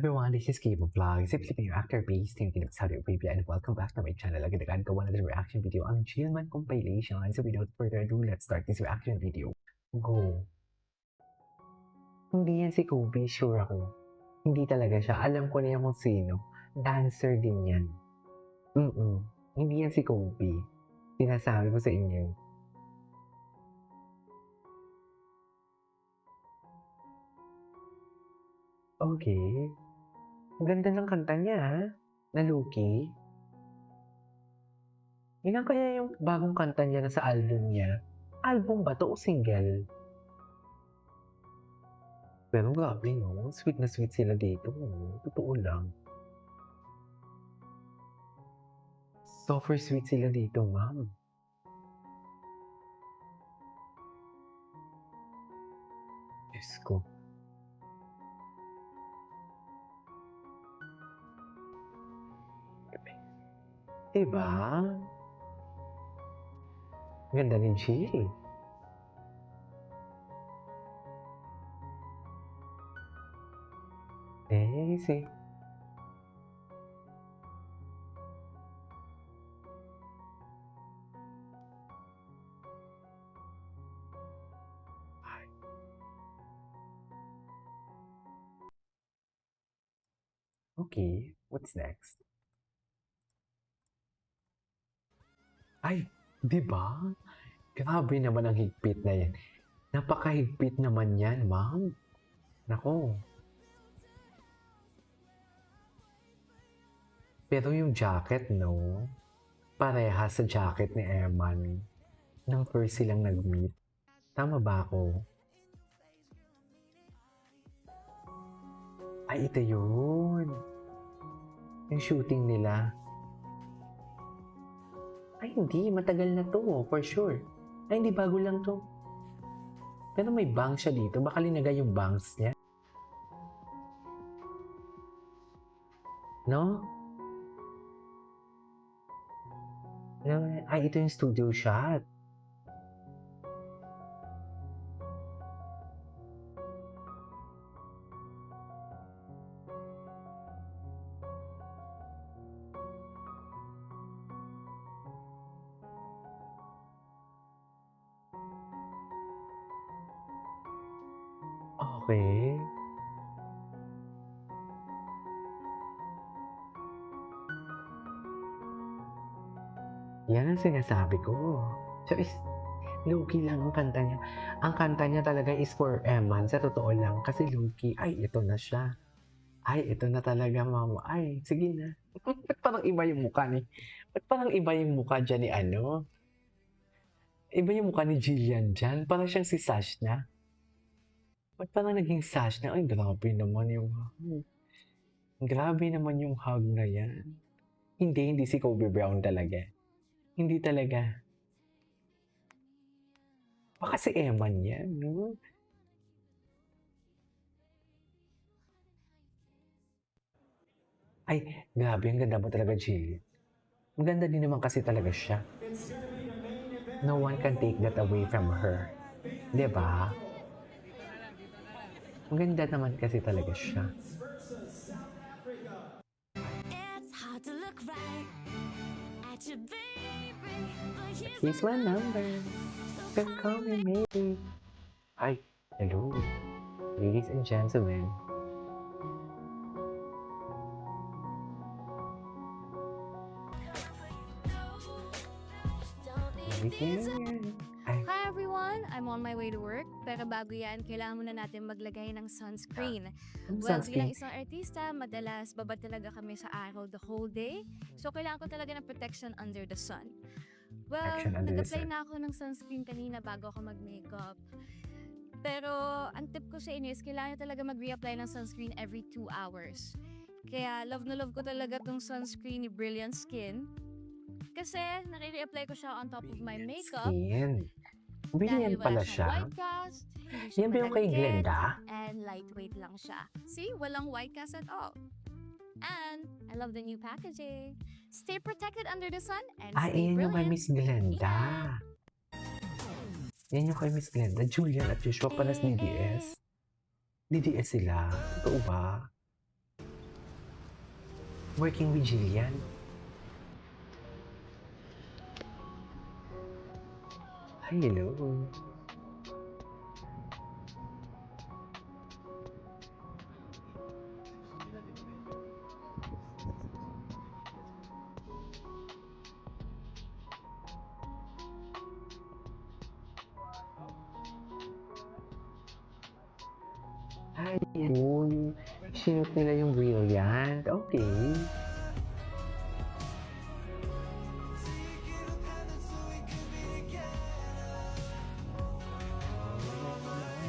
everyone, this is Kibo Vlog, simply your actor based in Saudi Arabia, and welcome back to my channel. Again, ko another reaction video on Jillman compilation. So without further ado, let's start this reaction video. Go! Hindi yan si Kobe, sure ako. Hindi talaga siya. Alam ko na yan kung sino. Dancer din yan. Hindi yan si Kobe. Sinasabi ko sa inyo. Okay. Ang ganda ng kanta niya, ha? Na Loki. Ilan kaya yung bagong kanta niya na sa album niya? Album ba to o single? Pero grabe, no? Sweet na sweet sila dito. No? Totoo lang. Super sweet sila dito, ma'am. Diyos ko. Diba? Ganda ni Jill. See. Okay, what's next? Ay, di ba? Grabe naman ang higpit na yan. Napakahigpit naman yan, ma'am. Nako. Pero yung jacket, no? Parehas sa jacket ni Eman. Nang first silang nag-meet. Tama ba ako? Ay, ito yun. Yung shooting nila. Ay, hindi. Matagal na to, for sure. Ay, hindi. Bago lang to. Pero may bangs siya dito. Baka linagay yung bangs niya. No? Ay, ito yung studio shot. Okay. Yan ang sinasabi ko. So, Loki lang ang kanta niya. Ang kanta niya talaga is for Eman. Sa totoo lang. Kasi Loki, ay, ito na siya. Ay, ito na talaga, mama. Ay, sige na. Ba't parang iba yung mukha ni... Ba't parang iba yung mukha dyan ni ano? Iba yung mukha ni Jillian dyan. Parang siyang si Sash na. Ba't parang naging Sash na? Ay, grabe naman yung hug. Grabe naman yung hug na yan. Hindi si Kobe Brown talaga. Hindi talaga. Baka si Eman yan, no? Ay, grabe, ang ganda mo talaga, Jill. Maganda din naman kasi talaga siya. No one can take that away from her. Diba? Ang ganda naman kasi talaga siya. Here's my number. Can call me maybe. Hi, hello. Ladies and gentlemen. Hi everyone! I'm on my way to work. Pero bago yan, kailangan muna natin maglagay ng sunscreen. Well, bilang isang artista, madalas babad talaga kami sa araw the whole day. So, kailangan ko talaga ng protection under the sun. Well, nag-apply na ako ng sunscreen kanina bago ako mag-makeup. Pero, ang tip ko sa inyo is kailangan talaga mag-reapply ng sunscreen every 2 hours. Kaya, love na love ko talaga tong sunscreen ni Brilliant Skin. Kasi, nare-reapply ko siya on top of my makeup. Brilliant pala siya. Yan ba yung kay Glenda? And lightweight lang siya. See, walang white cast at all. And, I love the new packaging. Stay protected under the sun and stay brilliant. Yan yung kay Miss Glenda. Yan yung kay Miss Glenda. Julian at Joshua pala sa DDS. DDS sila. Totoo ba? Working with Jillian. Hello. Ayun. Sinot nila yung Brilliant. Okay.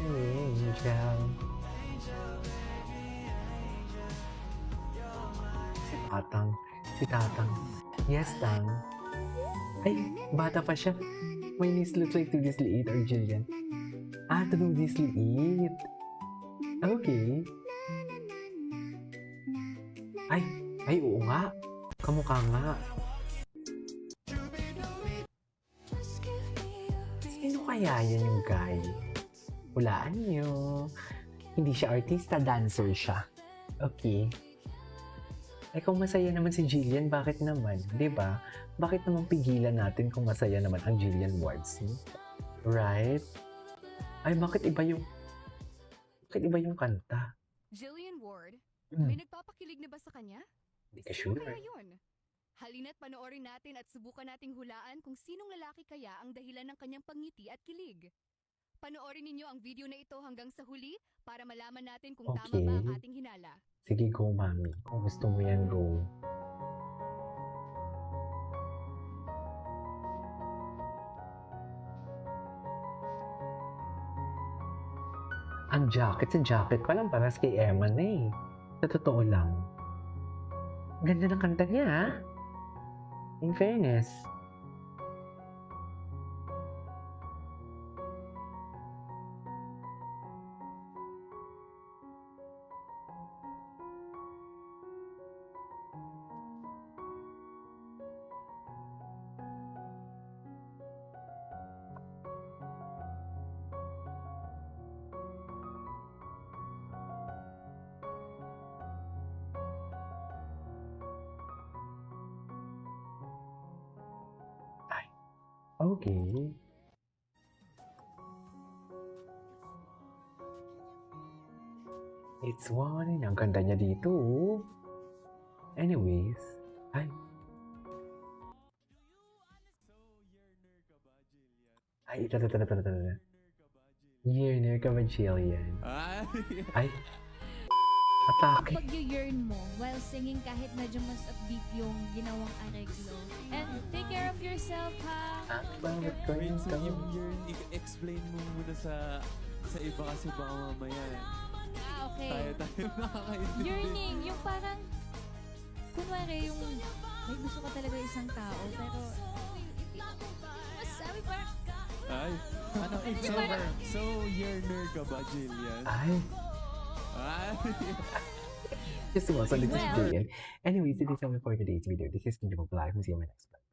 Angel. Si Tatang. Si Tatang. Yes, Tang. Ay, bata pa siya. My niece looks like to Disney 8 or Jillian. Ah, to Disney 8. Okay. Ay, oo nga. Kamukha nga. Sino kaya yan yung guy? Hulaan niyo. Hindi siya artista, dancer siya. Okay. Eh kung masaya naman si Jillian, bakit naman? 'Di ba? Bakit naman pigilan natin kung masaya naman ang Jillian Wards? Right? Ay, bakit iba yung kanta? Jillian Ward, Hmm, may nagpapakilig na ba sa kanya? Hindi ka Sino sure. kaya yun? Halina't panoorin natin at subukan nating hulaan kung sinong lalaki kaya ang dahilan ng kanyang pangiti at kilig. Panoorin ninyo ang video na ito hanggang sa huli para malaman natin kung tama ba ang Okay. ating hinala. Sige, go, mami. Kung gusto mo yan, go. Ang jacket pa lang paras kay Emma na eh. Sa totoo lang. Ganda ng kanta niya, ha? In fairness. Ay, okay. It's one. Ang ganda niya dito, oh. Anyways. Ay, ito. Yearner ka ba, Jillian? Ay, atake. Pag you-yearn mo while singing kahit medyo mas upbeat yung ginawang areglo. And take care of yourself, ha? Ang bawat ko Wait, yung so yung yearn, explain mo muna sa iba kasi baka mamaya Okay. tayo nakakaintindi. Yearning, yung parang, kunwari, yung may gusto ka talaga isang tao, pero, masasabi parang, Ay, ano, so yearner ka ba, Jillian? Ay, Ay, just sumasalit si Well- Jillian. Anyways, it is all for today's video. This is Kinjo Live. See you in my next one.